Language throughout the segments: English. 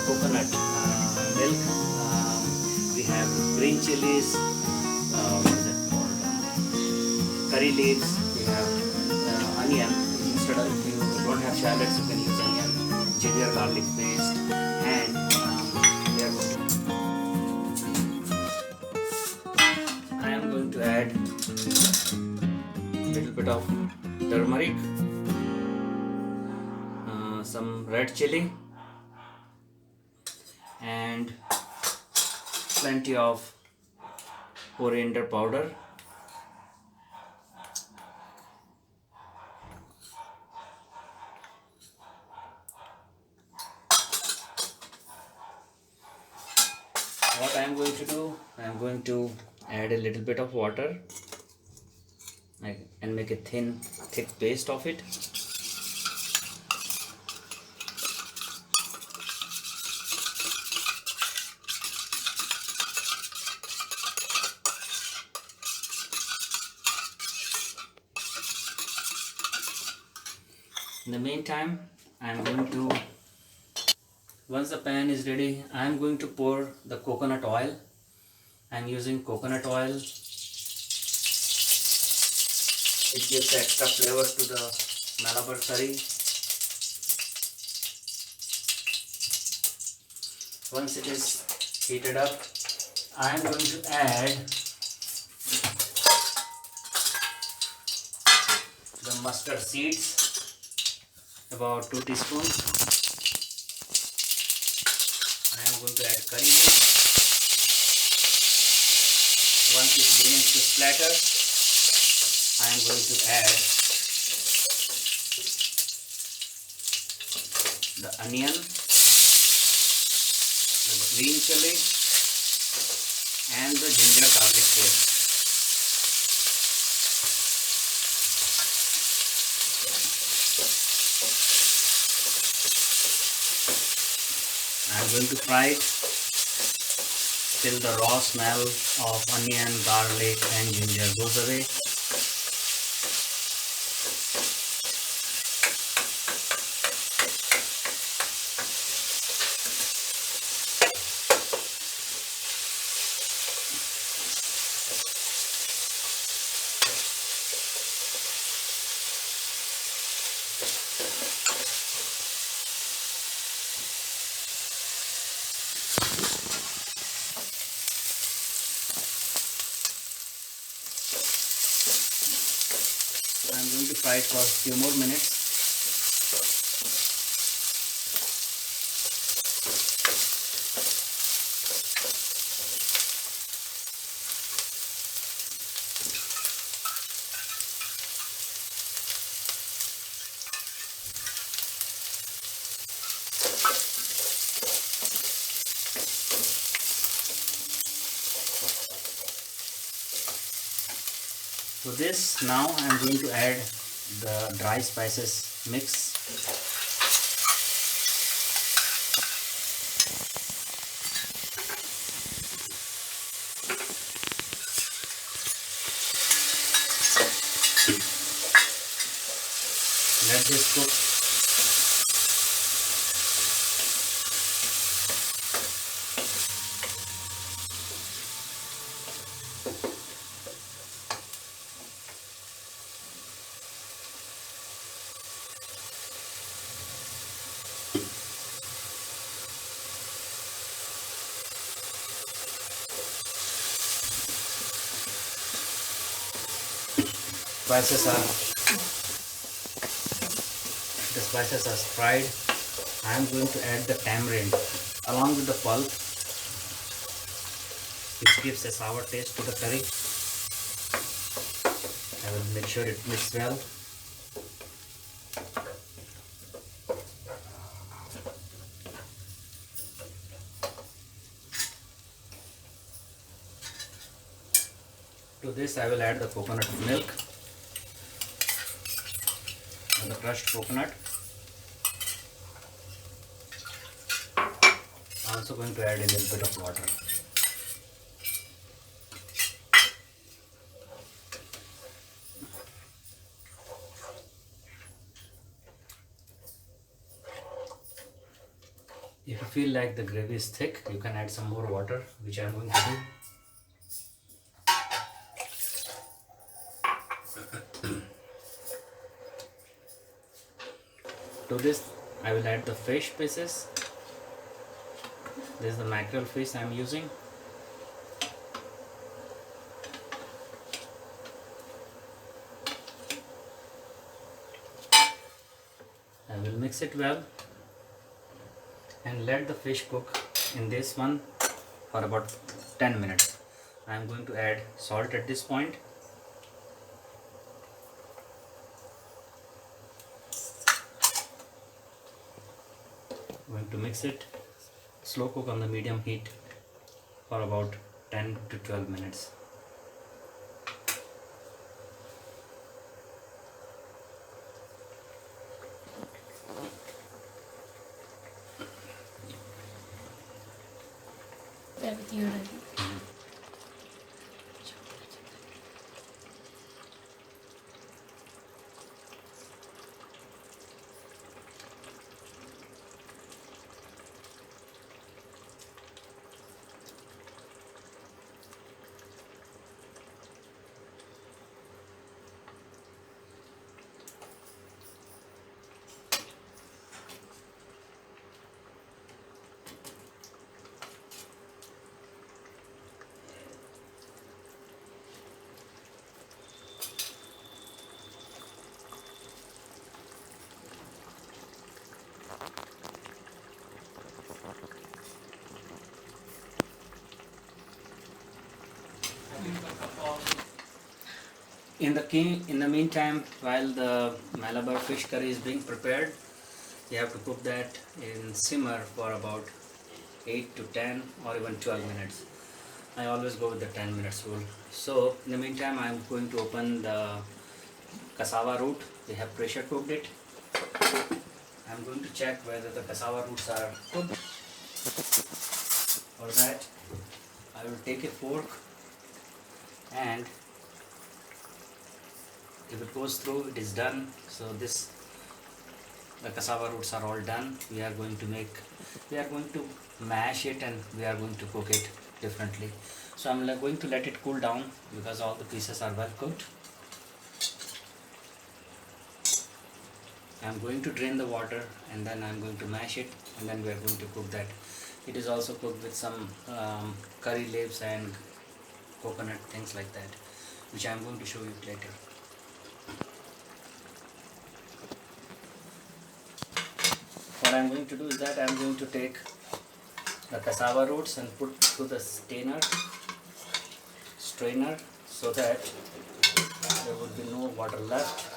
coconut milk. We have green chilies. What is it called? Curry leaves. We have onion. Instead of, if you don't have shallots, you can use onion, ginger, garlic paste, and we are going to, I am going to add a little bit of turmeric, some red chili, and plenty of coriander powder. What I am going to do, I am going to add a little bit of water and make a thick paste of it. In the meantime, I am going to, once the pan is ready, I am going to pour the coconut oil. I am using coconut oil. It gives extra flavor to the Malabar curry. Once it is heated up, I am going to add the mustard seeds, about 2 teaspoons. I am going to add curry leaves. Once it begins to splatter, I am going to add the onion, the green chili, and the ginger garlic paste. I am going to fry it till the raw smell of onion, garlic, and ginger goes away. I am going to fry it for a few more minutes. To this, now I am going to add the dry spices mix. Let this cook. The spices are fried. I am going to add the tamarind along with the pulp, which gives a sour taste to the curry. I will make sure it mixes well. To this I will add the coconut milk and the crushed coconut. I am also going to add a little bit of water. If you feel like the gravy is thick, you can add some more water, which I am going to do. To this I will add the fish pieces. This is the mackerel fish I am using. I will mix it well and let the fish cook in this one for about 10 minutes. I am going to add salt at this point. Going to mix it, slow cook on the medium heat for about 10 to 12 minutes. Everything ready. In the meantime, while the Malabar fish curry is being prepared, you have to cook that in simmer for about 8 to 10 or even 12 minutes. I always go with the 10 minutes rule. So in the meantime, I am going to open the cassava root. We have pressure cooked it. I am going to check whether the cassava roots are cooked. For that, I will take a fork, and if it goes through, it is done. So the cassava roots are all done. We are going to mash it, and we are going to cook it differently. So I'm going to let it cool down because all the pieces are well cooked. I'm going to drain the water, and then I'm going to mash it, and then we are going to cook that. It is also cooked with some curry leaves and coconut, things like that, which I'm going to show you later. What I'm going to do is that I'm going to take the cassava roots and put through the strainer so that there would be no water left.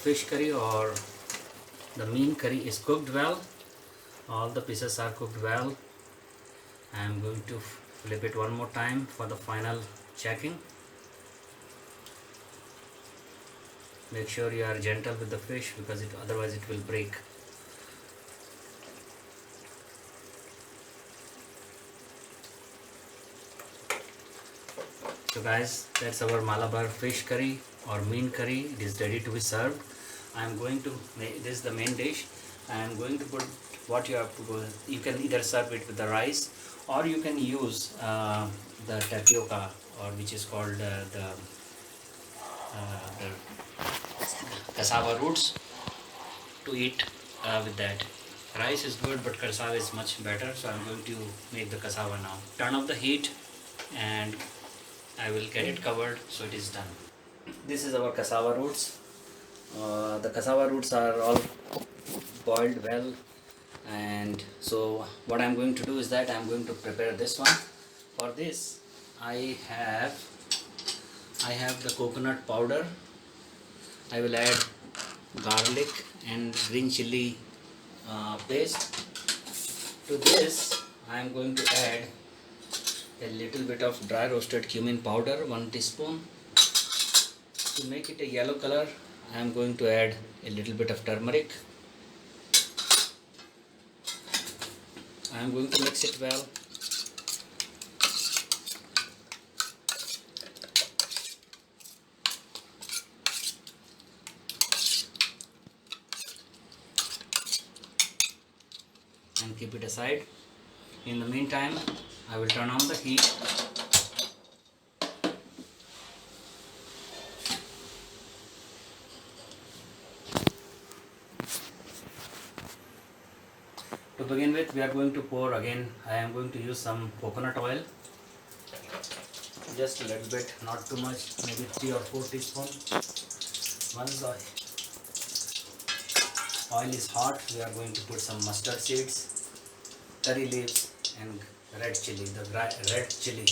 Fish curry or the Meen curry is cooked well. All the pieces are cooked well. I am going to flip it one more time for the final checking. Make sure you are gentle with the fish because otherwise it will break. So guys, that's our Malabar fish curry or Meen curry. It is ready to be served. I am going to make this is the main dish. I am going to put what you have to go. You can either serve it with the rice, or you can use the tapioca, or which is called the cassava roots, to eat with that. Rice is good, but cassava is much better. So I am going to make the cassava now. Turn off the heat, and I will get it covered so it is done. This is our cassava roots. The cassava roots are all boiled well, and so what I am going to do is that I am going to prepare this one. For this, I have the coconut powder. I will add garlic and green chili paste. To this, I am going to add a little bit of dry roasted cumin powder, 1 teaspoon. To make it a yellow color, I am going to add a little bit of turmeric. I am going to mix it well. And keep it aside. In the meantime, I will turn on the heat. To begin with, we are going to pour again. I am going to use some coconut oil. Just a little bit, not too much, maybe 3 or 4 teaspoons. Once the oil is hot, we are going to put some mustard seeds, curry leaves, and red chili, the dry red chili.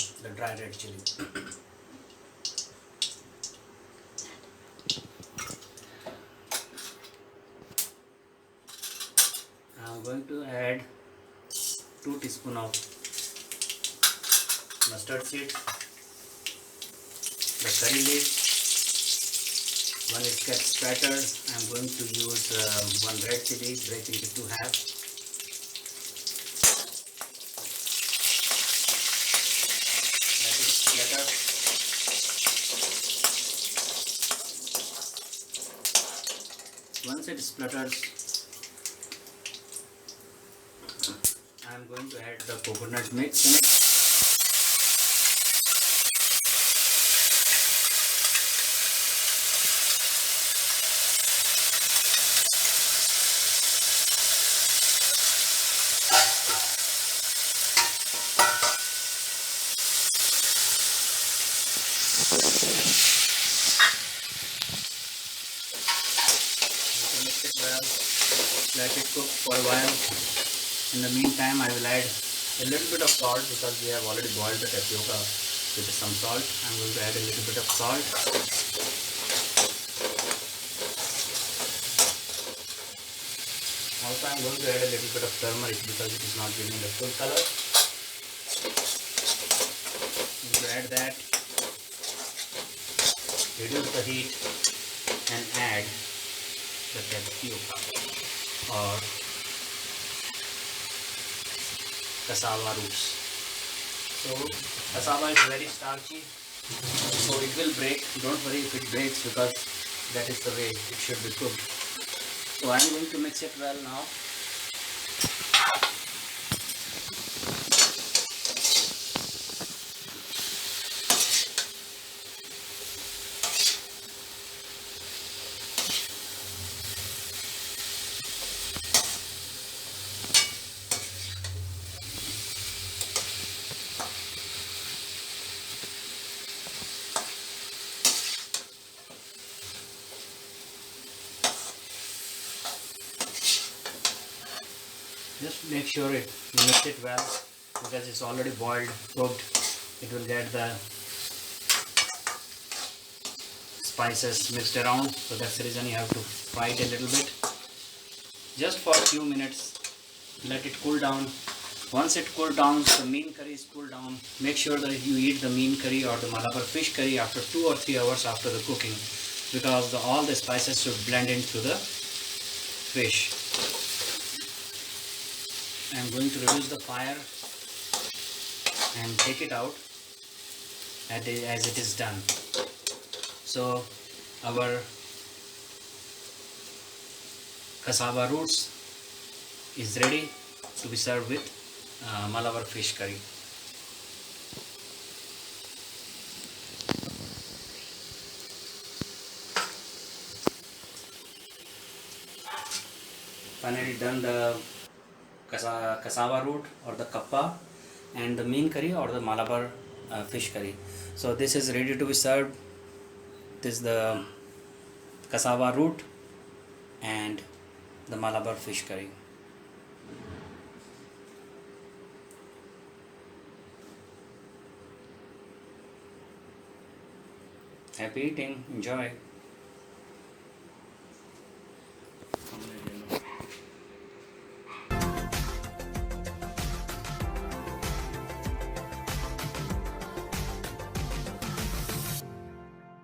I am going to add 2 teaspoons of mustard seeds, the curry leaves. When it gets spattered, I am going to use 1 red chili, break into 2 halves. Let it splatter. Once it splatters, I am going to add the coconut mix in it. Mix it well, let it cook for a while. In the meantime, I will add a little bit of salt because we have already boiled the tapioca with some salt. I'm going to add a little bit of salt. Also, I'm going to add a little bit of turmeric because it is not giving the full color. I'm going to add that, reduce the heat, and add the tapioca or cassava roots. So cassava is very starchy, so it will break. Don't worry if it breaks because that is the way it should be cooked. So I am going to mix it well now. Just make sure you mix it well because it's already boiled, cooked. It will get the spices mixed around, so that's the reason you have to fry it a little bit. Just for a few minutes, let it cool down. Once it cooled down, the Meen curry is cooled down. Make sure that you eat the Meen curry or the Malabar fish curry after 2 or 3 hours after the cooking, because all the spices should blend into the fish. I am going to reduce the fire and take it out as it is done. So our cassava roots is ready to be served with Malabar fish curry. Finally done the cassava root or the Kappa and the Meen curry or the Malabar fish curry. So this is ready to be served. This is the cassava root and the Malabar fish curry. Happy eating. Enjoy.